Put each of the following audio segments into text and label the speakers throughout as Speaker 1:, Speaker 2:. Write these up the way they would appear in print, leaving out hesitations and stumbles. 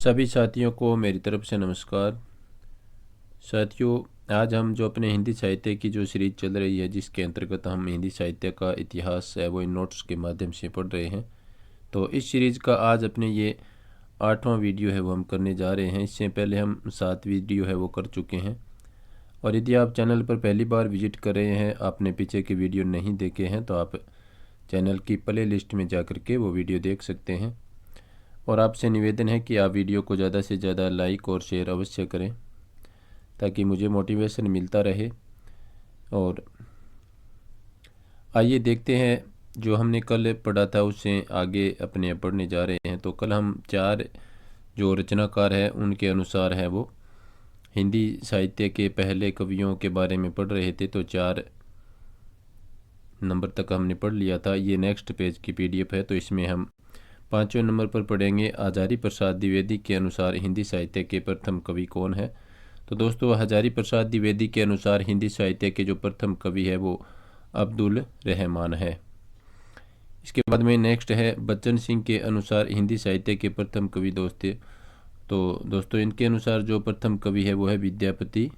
Speaker 1: सभी साथियों को मेरी तरफ से नमस्कार। साथियों, आज हम जो अपने हिंदी साहित्य की जो सीरीज़ चल रही है, जिसके अंतर्गत हम हिंदी साहित्य का इतिहास है वो इन नोट्स के माध्यम से पढ़ रहे हैं। तो इस सीरीज़ का आज अपने ये 8वां वीडियो है वो हम करने जा रहे हैं। इससे पहले हम 7 वीडियो है वो कर चुके हैं। और यदि आप चैनल पर पहली बार विजिट कर रहे हैं, आपने पीछे के वीडियो नहीं देखे हैं, तो आप चैनल की प्ले लिस्ट में जा कर के वो वीडियो देख सकते हैं। और आपसे निवेदन है कि आप वीडियो को ज़्यादा से ज़्यादा लाइक और शेयर अवश्य करें, ताकि मुझे मोटिवेशन मिलता रहे। और आइए देखते हैं, जो हमने कल पढ़ा था उससे आगे अपने पढ़ने जा रहे हैं। तो कल हम 4 जो रचनाकार हैं उनके अनुसार है वो हिंदी साहित्य के पहले कवियों के बारे में पढ़ रहे थे। तो 4 नंबर तक हमने पढ़ लिया था। ये नेक्स्ट पेज की PDF है, तो इसमें हम 5वें नंबर पर पढ़ेंगे। हजारी प्रसाद द्विवेदी के अनुसार हिंदी साहित्य के प्रथम कवि कौन है। तो दोस्तों, हजारी प्रसाद द्विवेदी के अनुसार हिंदी साहित्य के जो प्रथम कवि है वो अब्दुल रहमान है। इसके बाद में नेक्स्ट है बच्चन सिंह के अनुसार हिंदी साहित्य के प्रथम कवि दोस्तों इनके अनुसार जो प्रथम कवि है वो है विद्यापति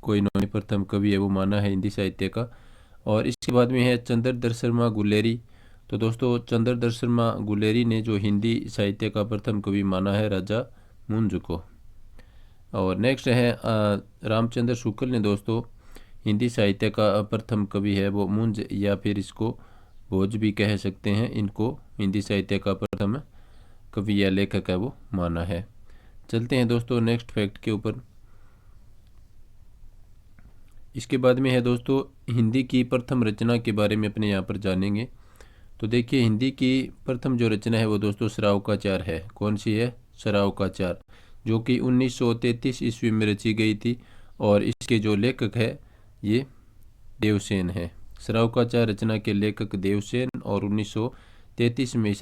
Speaker 1: को इन्होंने प्रथम कवि है वो माना है हिंदी साहित्य का। और इसके बाद में है चंद्रधर शर्मा गुलेरी। तो दोस्तों, चंद्रधर शर्मा गुलेरी ने जो हिंदी साहित्य का प्रथम कवि माना है राजा मुंज को। और नेक्स्ट है रामचंद्र शुक्ल ने दोस्तों हिंदी साहित्य का प्रथम कवि है वो मुंज या फिर इसको भोज भी कह सकते हैं, इनको हिंदी साहित्य का प्रथम कवि या लेखक है वो माना है। चलते हैं दोस्तों नेक्स्ट फैक्ट के ऊपर। इसके बाद में है दोस्तों हिंदी की प्रथम रचना के बारे में अपने यहाँ पर जानेंगे। तो देखिए, हिंदी की प्रथम जो रचना है वो दोस्तों सरावकाचार है। कौन सी है? सरावकाचार, जो कि 1933 ईस्वी में रची गई थी। और इसके जो लेखक है ये देवसेन है। सरावकाचार रचना के लेखक देवसेन, और 1933 में इस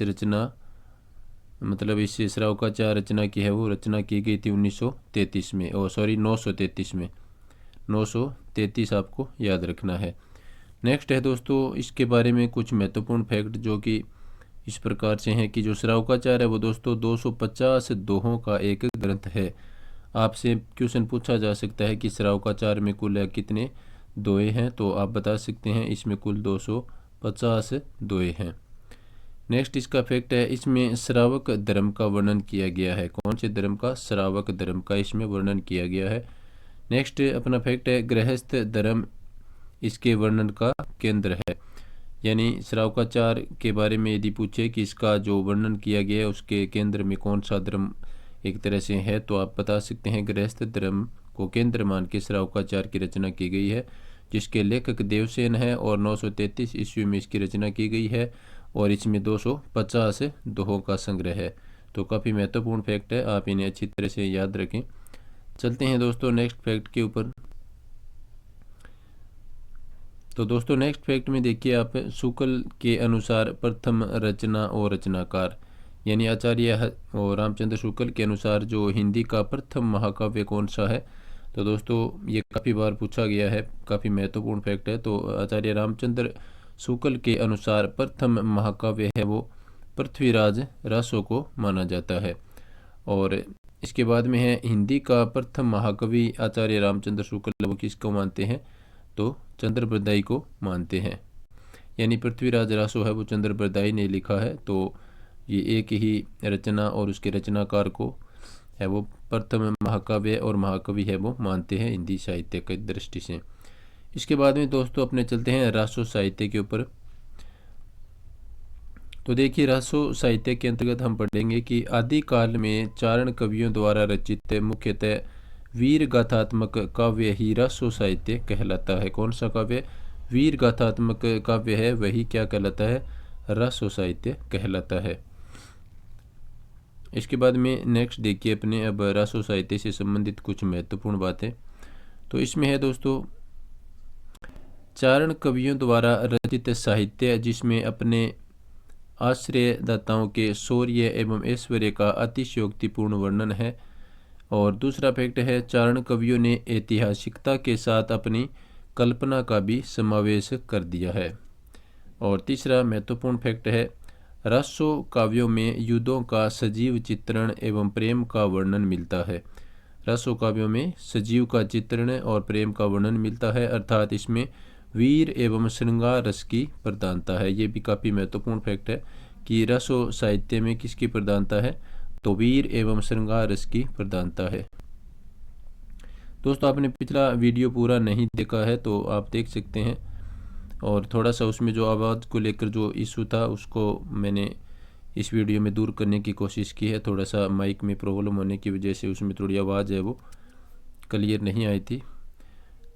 Speaker 1: सरावकाचार रचना की है वो रचना की गई थी 1933 में, 933 में। 933 आपको याद रखना है। नेक्स्ट है दोस्तों, इसके बारे में कुछ महत्वपूर्ण फैक्ट जो कि इस प्रकार से हैं कि जो सरावकाचार है वो दोस्तों 250 दोहों का एक ग्रंथ है। आपसे क्वेश्चन पूछा जा सकता है कि सरावकाचार में कुल कितने दोहे हैं, तो आप बता सकते हैं इसमें कुल 250 दोहे हैं। नेक्स्ट इसका फैक्ट है, इसमें श्रावक धर्म का वर्णन किया गया है। कौन से धर्म का? श्रावक धर्म का इसमें वर्णन किया गया है। नेक्स्ट अपना फैक्ट है, गृहस्थ धर्म इसके वर्णन का केंद्र है। यानी श्रावकाचार के बारे में यदि पूछे कि इसका जो वर्णन किया गया है उसके केंद्र में कौन सा धर्म एक तरह से है, तो आप बता सकते हैं गृहस्थ धर्म को केंद्र मान के श्रावकाचार की रचना की गई है, जिसके लेखक देवसेन है। और 933 ईस्वी में इसकी रचना की गई है, और इसमें 250 दोहों का संग्रह है। तो काफ़ी महत्वपूर्ण फैक्ट है, आप इन्हें अच्छी तरह से याद रखें। चलते हैं दोस्तों नेक्स्ट फैक्ट के ऊपर। तो दोस्तों नेक्स्ट फैक्ट में देखिए आप, शुक्ल के अनुसार प्रथम रचना और रचनाकार, यानी आचार्य और रामचंद्र शुक्ल के अनुसार जो हिंदी का प्रथम महाकाव्य कौन सा है। तो दोस्तों ये काफ़ी बार पूछा गया है, काफ़ी महत्वपूर्ण फैक्ट है। तो आचार्य रामचंद्र शुक्ल के अनुसार प्रथम महाकाव्य है वो पृथ्वीराज रासो को माना जाता है। और इसके बाद में है हिंदी का प्रथम महाकवि आचार्य रामचंद्र शुक्ल वो किसको मानते हैं? तो चंद्रप्रदायी को मानते हैं। यानी पृथ्वीराज रासो है वो चंद्रप्रदायी ने लिखा है। तो ये एक ही रचना और उसके रचनाकार को है वो प्रथम महाकाव्य और महाकवि है वो मानते हैं हिंदी साहित्य की दृष्टि से। इसके बाद में दोस्तों अपने चलते हैं रासो साहित्य के ऊपर। तो देखिए, रासो साहित्य के अंतर्गत हम पढ़ेंगे कि आदिकाल में चारण कवियों द्वारा रचित मुख्यतः वीर गाथात्मक काव्य ही रासो साहित्य कहलाता है। कौन सा काव्य? वीर गाथात्मक काव्य है वही क्या कहलाता है? रासो साहित्य कहलाता है। इसके बाद में नेक्स्ट देखिए अपने अब रासो साहित्य से संबंधित कुछ महत्वपूर्ण बातें। तो इसमें है दोस्तों, चारण कवियों द्वारा रचित साहित्य जिसमें अपने आश्रयदाताओं के शौर्य एवं ऐश्वर्य का अतिशयोक्तिपूर्ण वर्णन है। और दूसरा फैक्ट है, चारण कवियों ने ऐतिहासिकता के साथ अपनी कल्पना का भी समावेश कर दिया है। और तीसरा महत्वपूर्ण फैक्ट है, रासो काव्यों में युद्धों का सजीव चित्रण एवं प्रेम का वर्णन मिलता है। रासो काव्यों में सजीव का चित्रण और प्रेम का वर्णन मिलता है, अर्थात इसमें वीर एवं श्रृंगार रस की प्रधानता है। ये भी काफ़ी महत्वपूर्ण फैक्ट है कि रासो साहित्य में किसकी प्रधानता है, तो वीर एवं श्रृंगार रस की प्रधानता है। दोस्तों आपने पिछला वीडियो पूरा नहीं देखा है तो आप देख सकते हैं, और थोड़ा सा उसमें जो आवाज़ को लेकर जो इशू था उसको मैंने इस वीडियो में दूर करने की कोशिश की है। थोड़ा सा माइक में प्रॉब्लम होने की वजह से उसमें थोड़ी आवाज़ है वो क्लियर नहीं आई थी।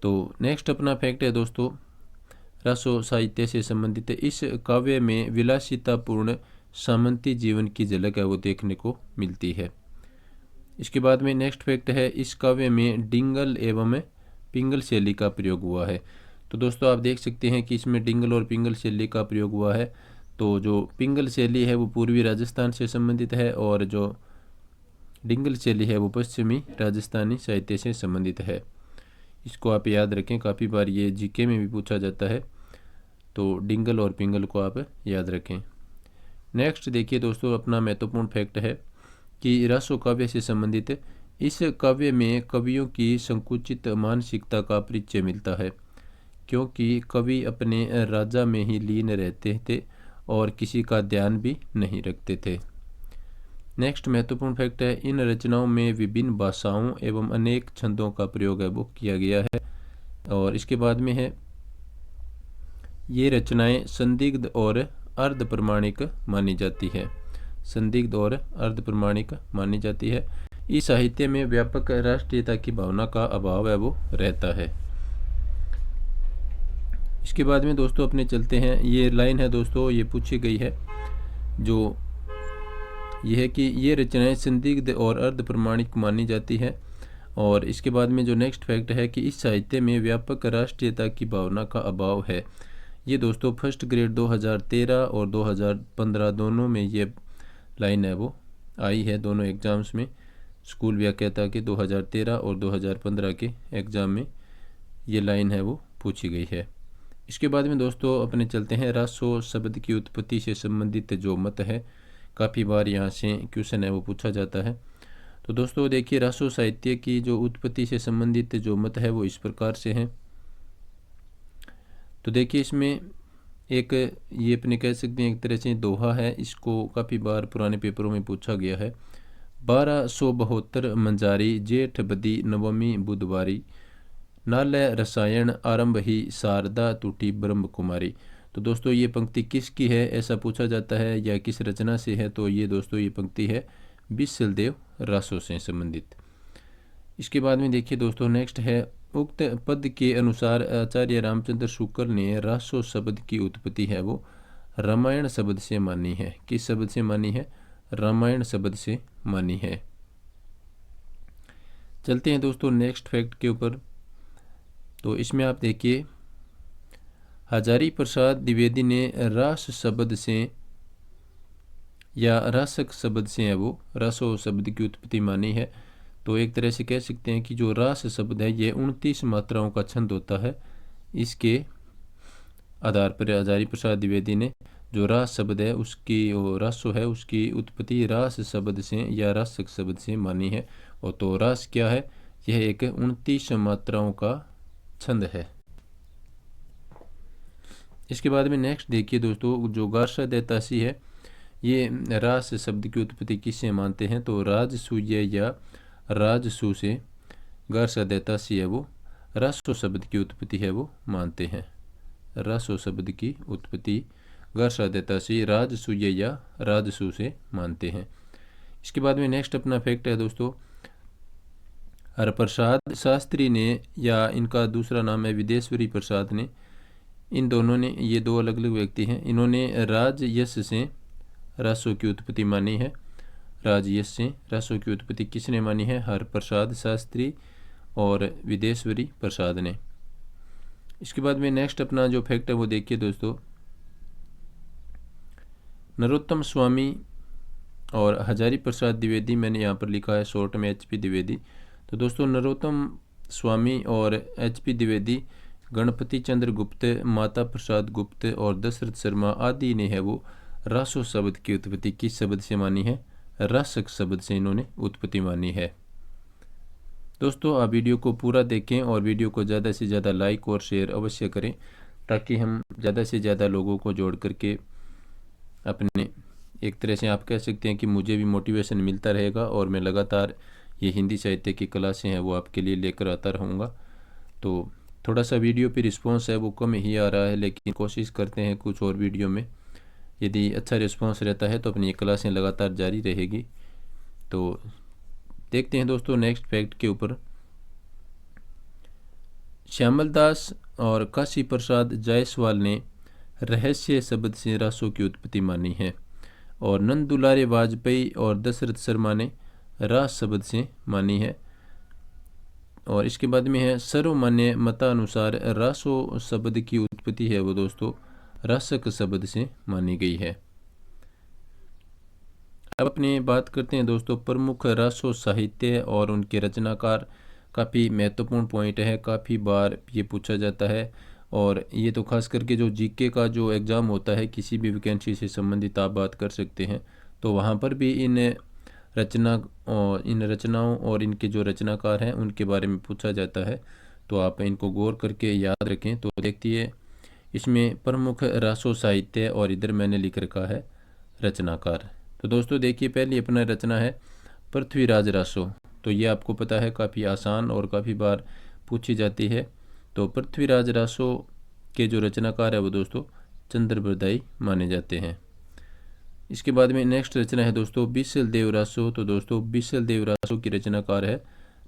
Speaker 1: तो नेक्स्ट अपना फैक्ट है दोस्तों, रासो साहित्य से संबंधित इस काव्य में विलासितापूर्ण सामंती जीवन की झलक है वो देखने को मिलती है। इसके बाद में नेक्स्ट फैक्ट है, इस काव्य में डिंगल एवं पिंगल शैली का प्रयोग हुआ है। तो दोस्तों आप देख सकते हैं कि इसमें डिंगल और पिंगल शैली का प्रयोग हुआ है। तो जो पिंगल शैली है वो पूर्वी राजस्थान से संबंधित है और जो डिंगल शैली है वो पश्चिमी राजस्थानी साहित्य से संबंधित है। इसको आप याद रखें, काफ़ी बार ये जीके में भी पूछा जाता है, तो डिंगल और पिंगल को आप याद रखें। नेक्स्ट देखिए दोस्तों, अपना महत्वपूर्ण फैक्ट है कि रासो काव्य से संबंधित इस काव्य में कवियों की संकुचित मानसिकता का परिचय मिलता है, क्योंकि कवि अपने राजा में ही लीन रहते थे और किसी का ध्यान भी नहीं रखते थे। नेक्स्ट महत्वपूर्ण फैक्ट है, इन रचनाओं में विभिन्न भाषाओं एवं अनेक छंदों का प्रयोग है वो किया गया है। और इसके बाद में है, ये रचनाएं संदिग्ध और अर्ध प्रमाणिक मानी जाती है। संदिग्ध और अर्ध प्रमाणिक मानी जाती है। इस साहित्य में व्यापक राष्ट्रीयता की भावना का अभाव है वो रहता है। इसके बाद में दोस्तों अपने चलते हैं, ये लाइन है दोस्तों, ये पूछी गई है, जो ये है कि ये रचनाएं संदिग्ध और अर्ध प्रमाणिक मानी जाती है। और इसके बाद में जो नेक्स्ट फैक्ट है कि इस साहित्य में व्यापक राष्ट्रीयता की भावना का अभाव है। ये दोस्तों फर्स्ट ग्रेड 2013 और 2015 दोनों में ये लाइन है वो आई है, दोनों एग्ज़ाम्स में। स्कूल व्याख्याता के 2013 और 2015 के एग्ज़ाम में ये लाइन है वो पूछी गई है। इसके बाद में दोस्तों अपने चलते हैं, रासो शब्द की उत्पत्ति से संबंधित जो मत है, काफ़ी बार यहाँ से क्वेश्चन है वो पूछा जाता है। तो दोस्तों देखिए, रासो साहित्य की जो उत्पत्ति से संबंधित जो मत है वो इस प्रकार से हैं। तो देखिए इसमें एक ये अपने कह सकते हैं एक तरह से दोहा है, इसको काफ़ी बार पुराने पेपरों में पूछा गया है। 1272 मंजारी जेठ बदी नवमी बुधवारी, नालय रसायन आरंभ ही शारदा टूटी ब्रह्म कुमारी। तो दोस्तों ये पंक्ति किसकी है ऐसा पूछा जाता है या किस रचना से है, तो ये दोस्तों ये पंक्ति है बिसलदेव रासो से संबंधित। इसके बाद में देखिए दोस्तों नेक्स्ट है, उक्त पद के अनुसार आचार्य रामचंद्र शुक्ल ने रासो शब्द की उत्पत्ति है वो रामायण शब्द से मानी है। किस शब्द से मानी है? रामायण शब्द से मानी है। चलते हैं दोस्तों नेक्स्ट फैक्ट के ऊपर। तो इसमें आप देखिए, हजारी प्रसाद द्विवेदी ने रास शब्द से या रासक शब्द से है वो रासो शब्द की उत्पत्ति मानी है। तो एक तरह से कह सकते हैं कि जो रास शब्द है ये 29 मात्राओं का छंद होता है। इसके आधार पर हजारी प्रसाद द्विवेदी ने जो रास शब्द है उसकी रासो है उसकी उत्पत्ति रास शब्द से या रासक शब्द से मानी है। और तो रास क्या है? यह एक 29 मात्राओं का छंद है। इसके बाद में नेक्स्ट देखिए दोस्तों, जो गारसा दैतासी है ये रास शब्द की उत्पत्ति किससे मानते हैं? तो राजसूय या राजसू से गारसा दैतासी है वो रासो शब्द की उत्पत्ति है वो मानते हैं। रासो शब्द की उत्पत्ति गारसा दैतासी राजसूय या राजसू से मानते हैं। इसके बाद में नेक्स्ट अपना फैक्ट है दोस्तों, हरप्रसाद शास्त्री ने या इनका दूसरा नाम है विदेश्वरी प्रसाद ने, इन दोनों ने, ये दो अलग अलग व्यक्ति हैं, इन्होंने राजयश से रासो की उत्पत्ति मानी है। राजयश से रासो की उत्पत्ति किसने मानी है? हरप्रसाद शास्त्री और विदेश्वरी प्रसाद ने। इसके बाद में नेक्स्ट अपना जो फैक्ट है वो देखिए दोस्तों, नरोत्तम स्वामी और हजारी प्रसाद द्विवेदी, मैंने यहाँ पर लिखा है शॉर्ट में HP द्विवेदी। तो दोस्तों नरोत्तम स्वामी और HP द्विवेदी गणपति चंद्र गुप्त, माता प्रसाद गुप्त और दशरथ शर्मा आदि ने है वो रासो शब्द की उत्पत्ति किस शब्द से मानी है? रासक शब्द से इन्होंने उत्पत्ति मानी है। दोस्तों आप वीडियो को पूरा देखें और वीडियो को ज़्यादा से ज़्यादा लाइक और शेयर अवश्य करें, ताकि हम ज़्यादा से ज़्यादा लोगों को जोड़ करके अपने, एक तरह से आप कह सकते हैं कि मुझे भी मोटिवेशन मिलता रहेगा और मैं लगातार ये हिंदी साहित्य की क्लासें हैं वो आपके लिए लेकर आता रहूँगा। तो थोड़ा सा वीडियो पे रिस्पांस है वो कम ही आ रहा है, लेकिन कोशिश करते हैं कुछ और वीडियो में, यदि अच्छा रिस्पांस रहता है तो अपनी ये क्लासें लगातार जारी रहेगी। तो देखते हैं दोस्तों नेक्स्ट फैक्ट के ऊपर। श्यामल दास और काशी प्रसाद जायसवाल ने रहस्य शब्द से रासो की उत्पत्ति मानी है, और नंद दुलारे वाजपेयी और दशरथ शर्मा ने रास शब्द से मानी है। और इसके बाद में है सर्वमान्य मतानुसार रासो शब्द की उत्पत्ति है वो दोस्तों रासक शब्द से मानी गई है। अब अपनी बात करते हैं दोस्तों प्रमुख रासो साहित्य और उनके रचनाकार। काफ़ी महत्वपूर्ण पॉइंट है, काफ़ी बार ये पूछा जाता है, और ये तो खास करके जो जीके का जो एग्ज़ाम होता है, किसी भी वैकेंसी से संबंधित आप बात कर सकते हैं, तो वहाँ पर भी इन रचनाओं और इनके जो रचनाकार हैं उनके बारे में पूछा जाता है। तो आप इनको गौर करके याद रखें। तो देखिए इसमें प्रमुख रासो साहित्य और इधर मैंने लिख रखा है रचनाकार। तो दोस्तों देखिए पहली अपना रचना है पृथ्वीराज रासो। तो ये आपको पता है काफ़ी आसान और काफ़ी बार पूछी जाती है। तो पृथ्वीराज रासो के जो रचनाकार है वो दोस्तों चंद्रबरदाई माने जाते हैं। इसके बाद में नेक्स्ट रचना है दोस्तों बिसल देव रासो। तो दोस्तों बिसल देव रासो की रचनाकार है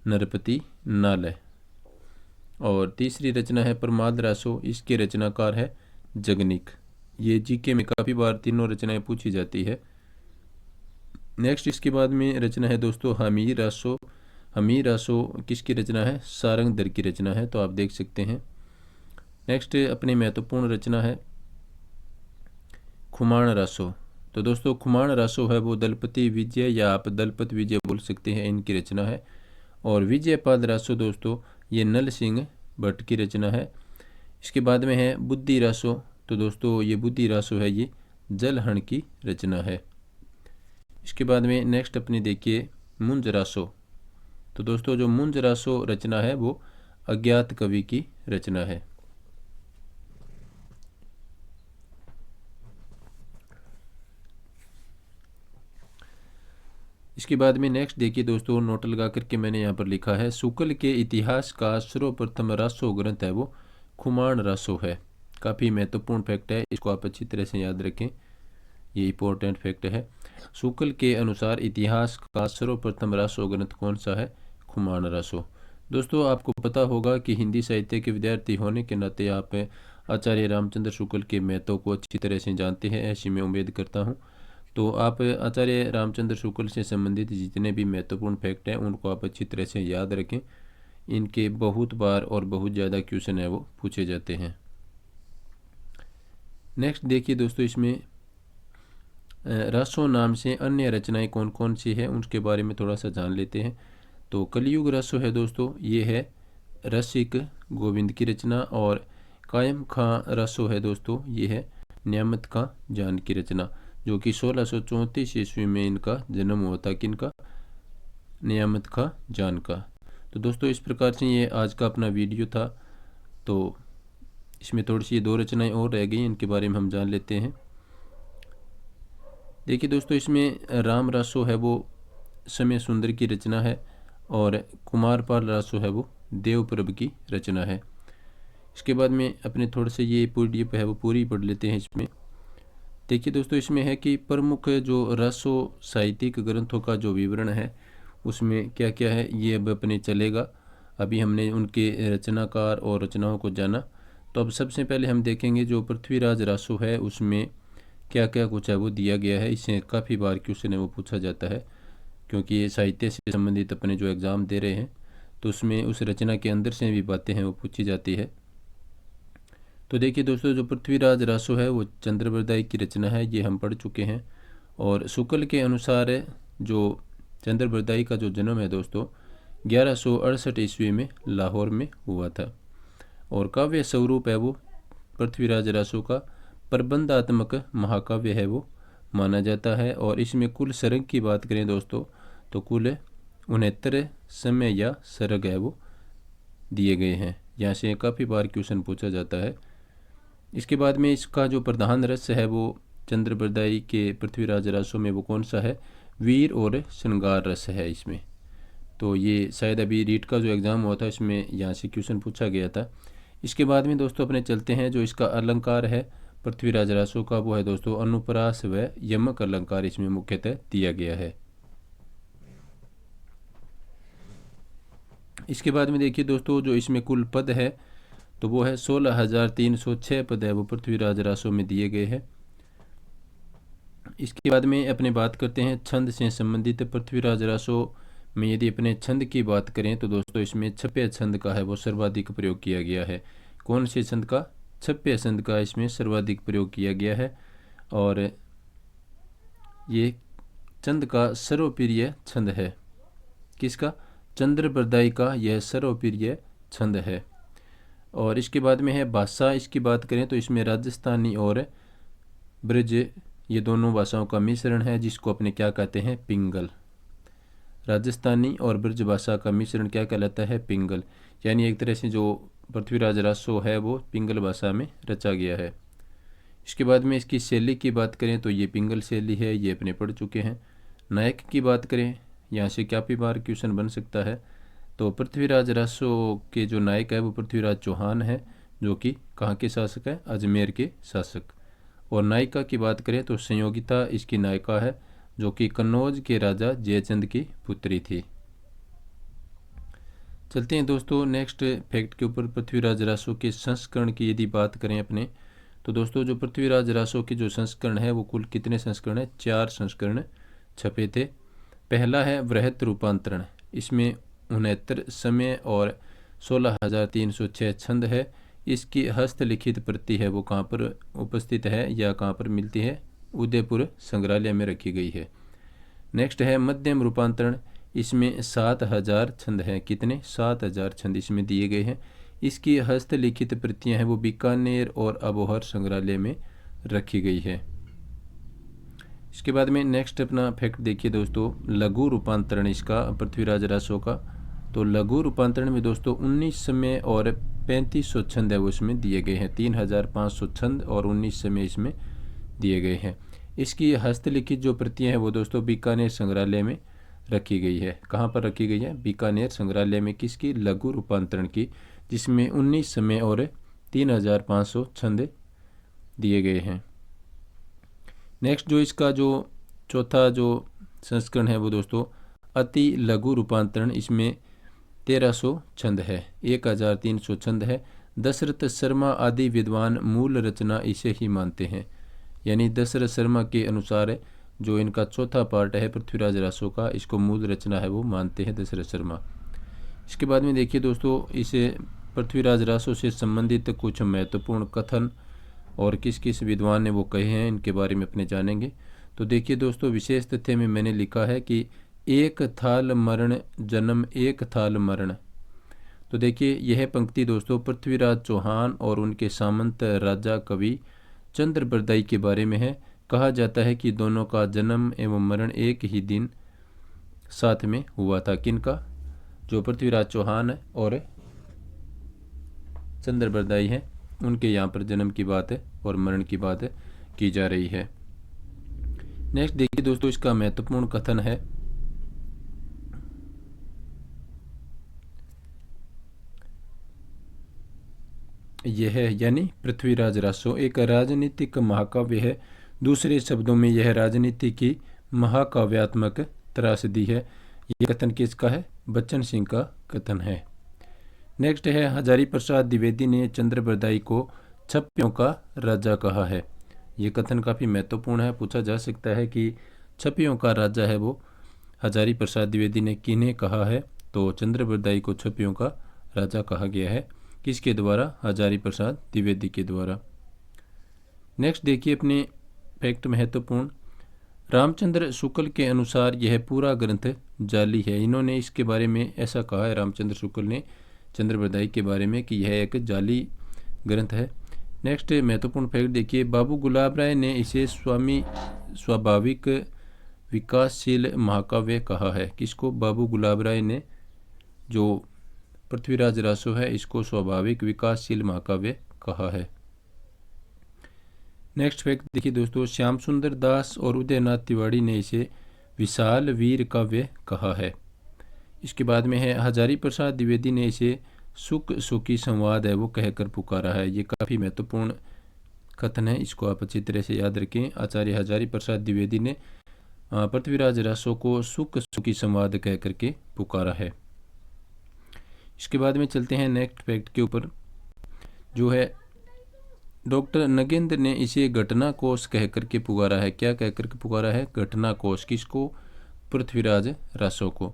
Speaker 1: नरपति नालय। और तीसरी रचना है प्रमाद रासो, इसके रचनाकार है जगनिक। ये जीके में काफ़ी बार तीनों रचनाएं पूछी जाती है। नेक्स्ट इसके बाद में रचना है दोस्तों हमीर रासो। हमीर रासो किसकी रचना है? सारंगधर की रचना है, तो आप देख सकते हैं। नेक्स्ट अपनी महत्वपूर्ण रचना है खुमाण रासो। तो दोस्तों खुमाण रासो है वो दलपति विजय या आप दलपत विजय बोल सकते हैं, इनकी रचना है। और विजयपाद रासो दोस्तों ये नल सिंह भट्ट की रचना है। इसके बाद में है बुद्धि रासो। तो दोस्तों ये बुद्धि रासो है ये जलहण की रचना है। इसके बाद में नेक्स्ट अपनी देखिए मुंज रासो। तो दोस्तों जो मुंज रासो रचना है वो अज्ञात कवि की रचना है। इसके बाद में नेक्स्ट देखिए दोस्तों नोट लगा करके मैंने यहाँ पर लिखा है शुक्ल के इतिहास का सर्वप्रथम रासो ग्रंथ है वो खुमाण रासो है। काफ़ी महत्वपूर्ण फैक्ट है, इसको आप अच्छी तरह से याद रखें, ये इंपॉर्टेंट फैक्ट है। शुक्ल के अनुसार इतिहास का सर्वप्रथम रासो ग्रंथ कौन सा है? खुमाण रासो। दोस्तों आपको पता होगा कि हिंदी साहित्य के विद्यार्थी होने के नाते आप आचार्य रामचंद्र शुक्ल के महत्व को अच्छी तरह से जानते हैं, ऐसी मैं उम्मीद करता हूँ। तो आप आचार्य रामचंद्र शुक्ल से संबंधित जितने भी महत्वपूर्ण फैक्ट हैं उनको आप अच्छी तरह से याद रखें, इनके बहुत बार और बहुत ज़्यादा क्वेश्चन है वो पूछे जाते हैं। नेक्स्ट देखिए दोस्तों इसमें रासो नाम से अन्य रचनाएं कौन कौन सी है उनके बारे में थोड़ा सा जान लेते हैं। तो कलयुग रासो है दोस्तों ये है रसिक गोविंद की रचना। और कायम खां रासो है दोस्तों ये है नियामत खां जान की रचना, जो कि 1634 ईस्वी में इनका जन्म हुआ था। किनका? नियामत खां जान का। तो दोस्तों इस प्रकार से ये आज का अपना वीडियो था। तो इसमें थोड़ी सी 2 रचनाएं और रह गई, इनके बारे में हम जान लेते हैं। देखिए दोस्तों इसमें राम रासो है वो समय सुंदर की रचना है, और कुमारपाल रासो है वो देवप्रभ की रचना है। इसके बाद में अपने थोड़े से ये PDF है वो पूरी पढ़ लेते हैं। इसमें देखिए दोस्तों इसमें है कि प्रमुख जो रासो साहित्यिक ग्रंथों का जो विवरण है उसमें क्या क्या है ये अब अपने चलेगा। अभी हमने उनके रचनाकार और रचनाओं को जाना, तो अब सबसे पहले हम देखेंगे जो पृथ्वीराज रासो है उसमें क्या क्या कुछ है वो दिया गया है। इसे काफ़ी बार क्वेश्चन है वो पूछा जाता है, क्योंकि ये साहित्य से संबंधित अपने जो एग्ज़ाम दे रहे हैं तो उसमें उस रचना के अंदर से भी बातें हैं वो पूछी जाती है। तो देखिए दोस्तों जो पृथ्वीराज रासो है वो चंद्रबरदाई की रचना है, ये हम पढ़ चुके हैं। और शुक्ल के अनुसार जो चंद्रबरदाई का जो जन्म है दोस्तों 1168 ईस्वी में लाहौर में हुआ था। और काव्य स्वरूप है वो पृथ्वीराज रासो का प्रबंधात्मक महाकाव्य है वो माना जाता है। और इसमें कुल सर्ग की बात करें दोस्तों तो कुल 69 समय या सर्ग है वो दिए गए हैं। यहाँ से काफ़ी बार क्वेश्चन पूछा जाता है। इसके बाद में इसका जो प्रधान रस है वो चंद्रबरदाई के पृथ्वीराज रसों में वो कौन सा है, वीर और श्रृंगार रस है इसमें। तो ये शायद अभी रीट का जो एग्ज़ाम हुआ था इसमें यहाँ से क्वेश्चन पूछा गया था। इसके बाद में दोस्तों अपने चलते हैं, जो इसका अलंकार है पृथ्वीराज रासो का वो है दोस्तों अनुप्रास व यमक अलंकार इसमें मुख्यतः दिया गया है। इसके बाद में देखिए दोस्तों जो इसमें कुल पद है तो वो है 16,306 पद है वो पृथ्वीराज रासो में दिए गए हैं। इसके बाद में अपने बात करते हैं छंद से संबंधित। पृथ्वीराज रासो में यदि अपने छंद की बात करें तो दोस्तों इसमें छप्य छंद का है वो सर्वाधिक प्रयोग किया गया है। कौन से छंद का, छप्य छंद का इसमें सर्वाधिक प्रयोग किया गया है। और ये छंद का सर्वप्रिय छंद है, किसका, चंद्रबरदाई का यह सर्वप्रिय छंद है। और इसके बाद में है भाषा, इसकी बात करें तो इसमें राजस्थानी और ब्रज ये दोनों भाषाओं का मिश्रण है जिसको अपने क्या कहते हैं, पिंगल। राजस्थानी और ब्रज भाषा का मिश्रण क्या कहलाता है, पिंगल। यानी एक तरह से जो पृथ्वीराज रासो है वो पिंगल भाषा में रचा गया है। इसके बाद में इसकी शैली की बात करें तो ये पिंगल शैली है, ये अपने पढ़ चुके हैं। नायक की बात करें, यहाँ से काफ़ी बार क्वेश्चन बन सकता है। तो पृथ्वीराज रासो के जो नायक है वो पृथ्वीराज चौहान है जो कि कहाँ के शासक है, अजमेर के शासक। और नायिका की बात करें तो संयोगिता इसकी नायिका है जो कि कन्नौज के राजा जयचंद की पुत्री थी। चलते हैं दोस्तों नेक्स्ट फैक्ट के ऊपर। पृथ्वीराज रासो के संस्करण की यदि बात करें अपने तो दोस्तों जो पृथ्वीराज रासो के जो संस्करण है वो कुल कितने संस्करण है, 4 संस्करण छपे थे। पहला है वृहत रूपांतरण, इसमें 69 समय और 16,306 छंद है। इसकी हस्तलिखित प्रति है वो कहाँ पर उपस्थित है या कहाँ पर मिलती है, उदयपुर संग्रहालय में रखी गई है। नेक्स्ट है मध्यम रूपांतरण, इसमें 7,000 छंद हैं। कितने, 7,000 छंद इसमें दिए गए हैं। इसकी हस्तलिखित प्रतियां हैं वो बीकानेर और अबोहर संग्रहालय में रखी गई है। इसके बाद में नेक्स्ट अपना फैक्ट देखिए दोस्तों, लघु रूपांतरण इसका पृथ्वीराज रासो का। तो लघु रूपांतरण में दोस्तों 19 समय और 3500 छंद है वो इसमें दिए गए हैं। 3,500 छंद और 19 समय इसमें दिए गए हैं। इसकी हस्तलिखित जो प्रतियां हैं वो दोस्तों बीकानेर संग्रहालय में रखी गई है। कहाँ पर रखी गई है, बीकानेर संग्रहालय में। किसकी, लघु रूपांतरण की, जिसमें 19 समय और 3,500 छंद दिए गए हैं। नेक्स्ट जो इसका जो चौथा जो संस्करण है वो दोस्तों अति लघु रूपांतरण, इसमें 1300 छंद है, 1,300 छंद है। दशरथ शर्मा आदि विद्वान मूल रचना इसे ही मानते हैं। यानी दशरथ शर्मा के अनुसार जो इनका चौथा पार्ट है पृथ्वीराज रासो का, इसको मूल रचना है वो मानते हैं दशरथ शर्मा। इसके बाद में देखिए दोस्तों इसे पृथ्वीराज रासो से संबंधित कुछ महत्वपूर्ण कथन और किस किस विद्वान ने वो कहे हैं इनके बारे में अपने जानेंगे। तो देखिए दोस्तों विशेष तथ्य में मैंने लिखा है कि एक थाल मरण जन्म एक थाल मरण। तो देखिए यह पंक्ति दोस्तों पृथ्वीराज चौहान और उनके सामंत राजा कवि चंद्रबरदाई के बारे में है। कहा जाता है कि दोनों का जन्म एवं मरण एक ही दिन साथ में हुआ था। किनका, जो पृथ्वीराज चौहान है और चंद्रबरदाई हैं, उनके यहाँ पर जन्म की बात है और मरण की बात है की जा रही है। नेक्स्ट देखिए दोस्तों इसका महत्वपूर्ण कथन है, यह है यानी पृथ्वीराज रासो एक राजनीतिक महाकाव्य है। दूसरे शब्दों में यह राजनीति की महाकाव्यात्मक त्रासदी है। यह कथन किसका है, बच्चन सिंह का कथन है। नेक्स्ट है हजारी प्रसाद द्विवेदी ने चंद्रबरदाई को छप्पियों का राजा कहा है। ये कथन काफ़ी महत्वपूर्ण है, पूछा जा सकता है कि छप्पियों का राजा है वो हजारी प्रसाद द्विवेदी ने किन्हें कहा है। तो चंद्रबरदाई को छप्पियों का राजा कहा गया है, किसके द्वारा, हजारी प्रसाद द्विवेदी के द्वारा। नेक्स्ट देखिए अपने फैक्ट महत्वपूर्ण, रामचंद्र शुक्ल के अनुसार यह पूरा ग्रंथ जाली है। इन्होंने इसके बारे में ऐसा कहा है रामचंद्र शुक्ल ने चंद्रबरदाई के बारे में कि यह एक जाली ग्रंथ है। नेक्स्ट महत्वपूर्ण फैक्ट देखिए, बाबू गुलाब राय ने इसे स्वाभाविक विकासशील महाकाव्य कहा है। किसको? बाबू गुलाब राय ने जो पृथ्वीराज रासो है इसको स्वाभाविक विकासशील महाकाव्य कहा है। नेक्स्ट फैक्ट देखिए दोस्तों, श्याम सुंदर दास और उदयनाथ तिवारी ने इसे विशाल वीर काव्य कहा है। इसके बाद में है हजारी प्रसाद द्विवेदी ने इसे सुख सुखी संवाद है वो कहकर पुकारा है। ये काफ़ी महत्वपूर्ण कथन है, इसको आप अच्छी तरह से याद रखें। आचार्य हजारी प्रसाद द्विवेदी ने पृथ्वीराज रासो को सुख सुखी संवाद कह करके पुकारा है। इसके बाद में चलते हैं नेक्स्ट फैक्ट के ऊपर, जो है डॉक्टर नगेंद्र ने इसे घटना कोश कह करके पुकारा है। क्या कह करके पुकारा है? घटना कोश। किसको? पृथ्वीराज रासो को।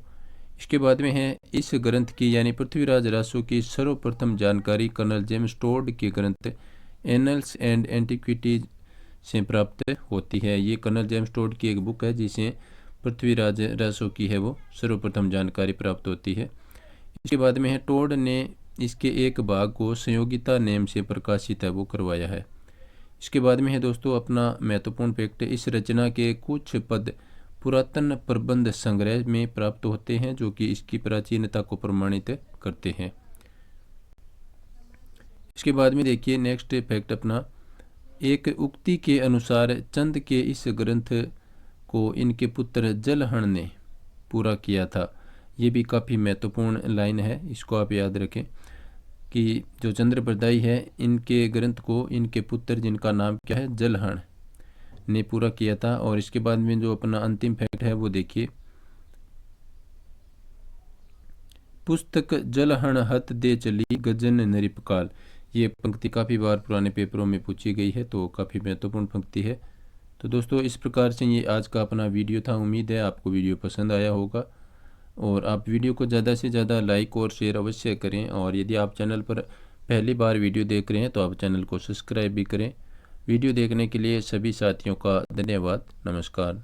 Speaker 1: इसके बाद में है इस ग्रंथ की यानी पृथ्वीराज रासो की सर्वप्रथम जानकारी कर्नल जेम्स टोड के ग्रंथ एनल्स एंड एंटिक्विटीज से प्राप्त होती है। ये कर्नल जेम्स टोड की एक बुक है जिसे पृथ्वीराज रासो की है वो सर्वप्रथम जानकारी प्राप्त होती है। इसके बाद में है टोड ने इसके एक भाग को संयोगिता नेम से प्रकाशित है वो करवाया है। इसके बाद में है दोस्तों अपना महत्वपूर्ण फैक्ट, इस रचना के कुछ पद पुरातन प्रबंध संग्रह में प्राप्त होते हैं जो कि इसकी प्राचीनता को प्रमाणित करते हैं। इसके बाद में देखिए नेक्स्ट फैक्ट अपना, एक उक्ति के अनुसार चंद के इस ग्रंथ को इनके पुत्र जलहण ने पूरा किया था। ये भी काफ़ी महत्वपूर्ण लाइन है, इसको आप याद रखें कि जो चंद्रप्रदायी है इनके ग्रंथ को इनके पुत्र जिनका नाम क्या है जलहण ने पूरा किया था। और इसके बाद में जो अपना अंतिम फैक्ट है वो देखिए, पुस्तक जलहण हत दे चली गजन नरिपकाल। ये पंक्ति काफ़ी बार पुराने पेपरों में पूछी गई है तो काफ़ी महत्वपूर्ण पंक्ति है। तो दोस्तों इस प्रकार से ये आज का अपना वीडियो था। उम्मीद है आपको वीडियो पसंद आया होगा और आप वीडियो को ज़्यादा से ज़्यादा लाइक और शेयर अवश्य करें। और यदि आप चैनल पर पहली बार वीडियो देख रहे हैं तो आप चैनल को सब्सक्राइब भी करें। वीडियो देखने के लिए सभी साथियों का धन्यवाद। नमस्कार।